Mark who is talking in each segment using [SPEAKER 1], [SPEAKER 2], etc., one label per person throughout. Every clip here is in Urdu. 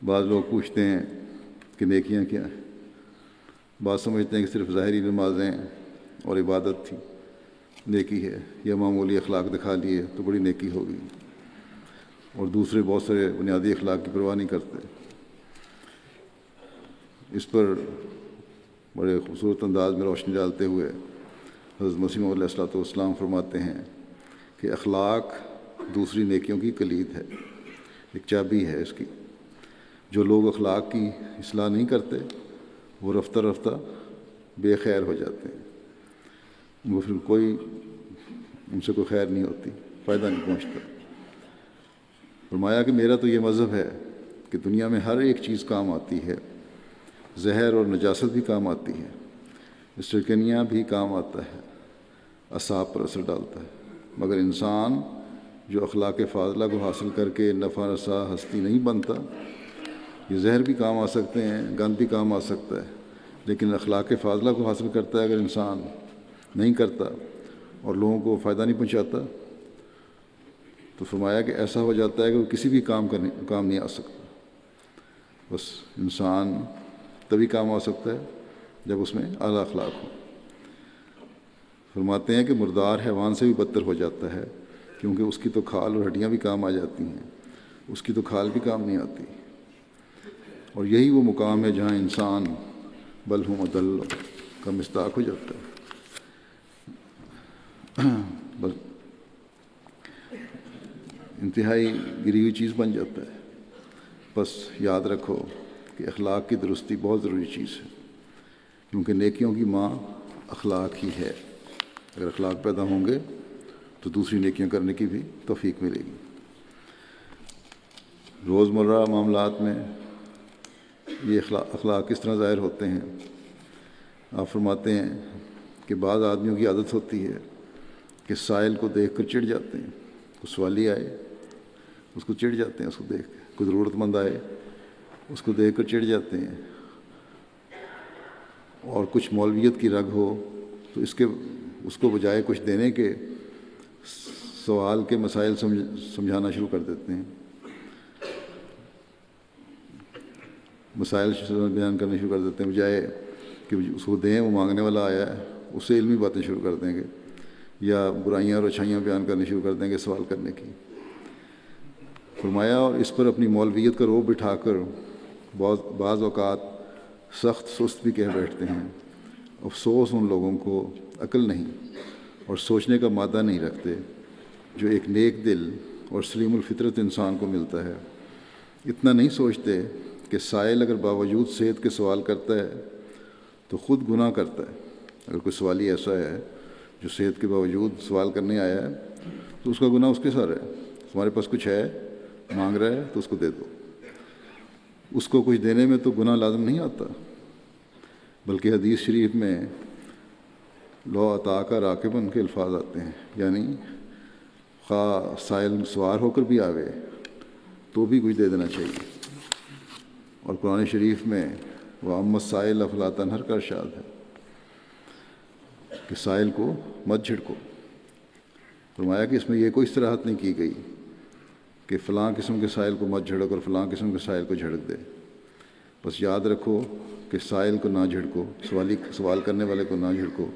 [SPEAKER 1] بعض لوگ پوچھتے ہیں کہ نیکیاں کیا ہیں، بعض سمجھتے ہیں کہ صرف ظاہری نمازیں اور عبادت تھی نیکی ہے، یا معمولی اخلاق دکھا لیے تو بڑی نیکی ہوگی، اور دوسرے بہت سارے بنیادی اخلاق کی پرواہ نہیں کرتے۔ اس پر بڑے خوبصورت انداز میں روشنی ڈالتے ہوئے حضرت مسیح موعود علیہ السلام فرماتے ہیں کہ اخلاق دوسری نیکیوں کی کلید ہے، ایک چابی ہے اس کی۔ جو لوگ اخلاق کی اصلاح نہیں کرتے وہ رفتہ رفتہ بے خیر ہو جاتے ہیں، وہ پھر ان سے کوئی خیر نہیں ہوتی، فائدہ نہیں پہنچتا۔ فرمایا کہ میرا تو یہ مذہب ہے کہ دنیا میں ہر ایک چیز کام آتی ہے، زہر اور نجاست بھی کام آتی ہے، اسٹرکنیا بھی کام آتا ہے، اعصاب پر اثر ڈالتا ہے، مگر انسان جو اخلاق فاضلہ کو حاصل کر کے نفع رسا ہستی نہیں بنتا، یہ زہر بھی کام آ سکتے ہیں، گند بھی کام آ سکتا ہے، لیکن اخلاق فاضلہ کو حاصل کرتا ہے اگر انسان نہیں کرتا اور لوگوں کو فائدہ نہیں پہنچاتا، تو فرمایا کہ ایسا ہو جاتا ہے کہ وہ کسی بھی کام نہیں آ سکتا۔ بس انسان تبھی کام آ سکتا ہے جب اس میں اعلیٰ اخلاق ہو۔ فرماتے ہیں کہ مردار حیوان سے بھی بدتر ہو جاتا ہے، کیونکہ اس کی تو کھال اور ہڈیاں بھی کام آ جاتی ہیں، اس کی تو کھال بھی کام نہیں آتی۔ اور یہی وہ مقام ہے جہاں انسان بل ہم ادل کا مصداق ہو جاتا ہے، بس انتہائی گری ہوئی چیز بن جاتا ہے۔ بس یاد رکھو کہ اخلاق کی درستی بہت ضروری چیز ہے، کیونکہ نیکیوں کی ماں اخلاق ہی ہے۔ اگر اخلاق پیدا ہوں گے تو دوسری نیکیاں کرنے کی بھی توفیق ملے گی۔ روزمرہ معاملات میں یہ اخلاق کس طرح ظاہر ہوتے ہیں؟ آپ فرماتے ہیں کہ بعض آدمیوں کی عادت ہوتی ہے کہ سائل کو دیکھ کر چڑ جاتے ہیں، کوئی سوالی آئے اس کو چڑ جاتے ہیں، اس کو دیکھ کے کوئی ضرورت مند آئے اس کو دیکھ کر چڑ جاتے ہیں، اور کچھ مولویت کی رگ ہو تو اس کو بجائے کچھ دینے کے سوال کے مسائل سمجھانا شروع کر دیتے ہیں، مسائل بیان کرنا شروع کر دیتے ہیں، بجائے کہ اس کو دیں، وہ مانگنے والا آیا ہے اس سے علمی باتیں شروع کر دیں گے، یا برائیاں اور اچھائیاں بیان کرنی شروع کر دیں گے سوال کرنے کی۔ فرمایا اور اس پر اپنی مولویت کا روب بٹھا کر بعض اوقات سخت سست بھی کہہ بیٹھتے ہیں۔ افسوس ان لوگوں کو عقل نہیں اور سوچنے کا مادہ نہیں رکھتے جو ایک نیک دل اور سلیم الفطرت انسان کو ملتا ہے۔ اتنا نہیں سوچتے کہ سائل اگر باوجود صحت کے سوال کرتا ہے تو خود گناہ کرتا ہے۔ اگر کوئی سوالی ایسا ہے جو صحت کے باوجود سوال کرنے آیا ہے تو اس کا گناہ اس کے سر ہے۔ تمہارے پاس کچھ ہے، مانگ رہا ہے تو اس کو دے دو۔ اس کو کچھ دینے میں تو گناہ لازم نہیں آتا، بلکہ حدیث شریف میں لو عطا کا راکبن کے الفاظ آتے ہیں، یعنی خواہ سائل سوار ہو کر بھی آوے تو بھی کچھ دے دینا چاہیے۔ اور قرآن شریف میں وَأَمَّا السَّائِلَ فَلَا تَنْهَرْ کا ارشاد ہے کہ سائل کو مت جھڑکو۔ فرمایا کہ اس میں یہ کوئی صراحت نہیں کی گئی کہ فلاں قسم کے سائل کو مت جھڑک اور فلاں قسم کے سائل کو جھڑک دے۔ بس یاد رکھو کہ سائل کو نہ جھڑکو، سوال کرنے والے کو نہ جھڑکو،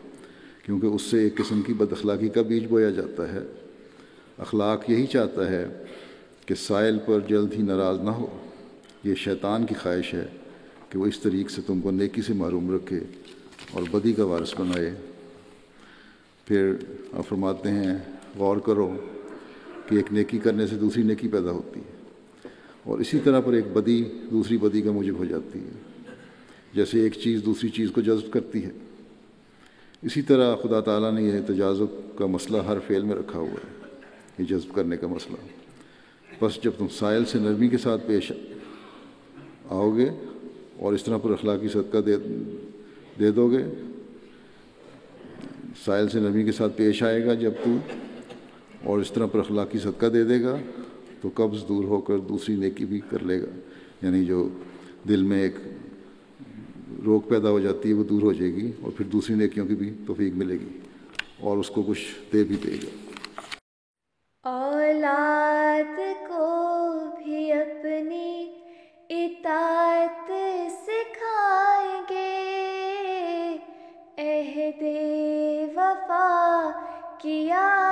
[SPEAKER 1] کیونکہ اس سے ایک قسم کی بد اخلاقی کا بیج بویا جاتا ہے۔ اخلاق یہی چاہتا ہے کہ سائل پر جلد ہی ناراض نہ ہو۔ یہ شیطان کی خواہش ہے کہ وہ اس طریق سے تم کو نیکی سے محروم رکھے اور بدی کا وارث بنائے۔ پھر آپ فرماتے ہیں غور کرو کہ ایک نیکی کرنے سے دوسری نیکی پیدا ہوتی ہے، اور اسی طرح پر ایک بدی دوسری بدی کا موجب ہو جاتی ہے۔ جیسے ایک چیز دوسری چیز کو جذب کرتی ہے، اسی طرح خدا تعالیٰ نے یہ تجاذب کا مسئلہ ہر فعل میں رکھا ہوا ہے، یہ جذب کرنے کا مسئلہ۔ بس جب تم سائل سے نرمی کے ساتھ پیش آؤ گے اور اس طرح پر اخلاقی صدقہ دے دو گے، سائل سے نرمی کے ساتھ پیش آئے گا جب تو، اور اس طرح پر اخلاقی صدقہ دے دے گا تو قبض دور ہو کر دوسری نیکی بھی کر لے گا، یعنی جو دل میں ایک روک پیدا ہو جاتی ہے وہ دور ہو جائے گی، اور پھر دوسری نیکیوں کی بھی توفیق ملے گی اور اس کو کچھ دے بھی دے گا۔
[SPEAKER 2] اولاد کو بھی اپنی اطاعت کیا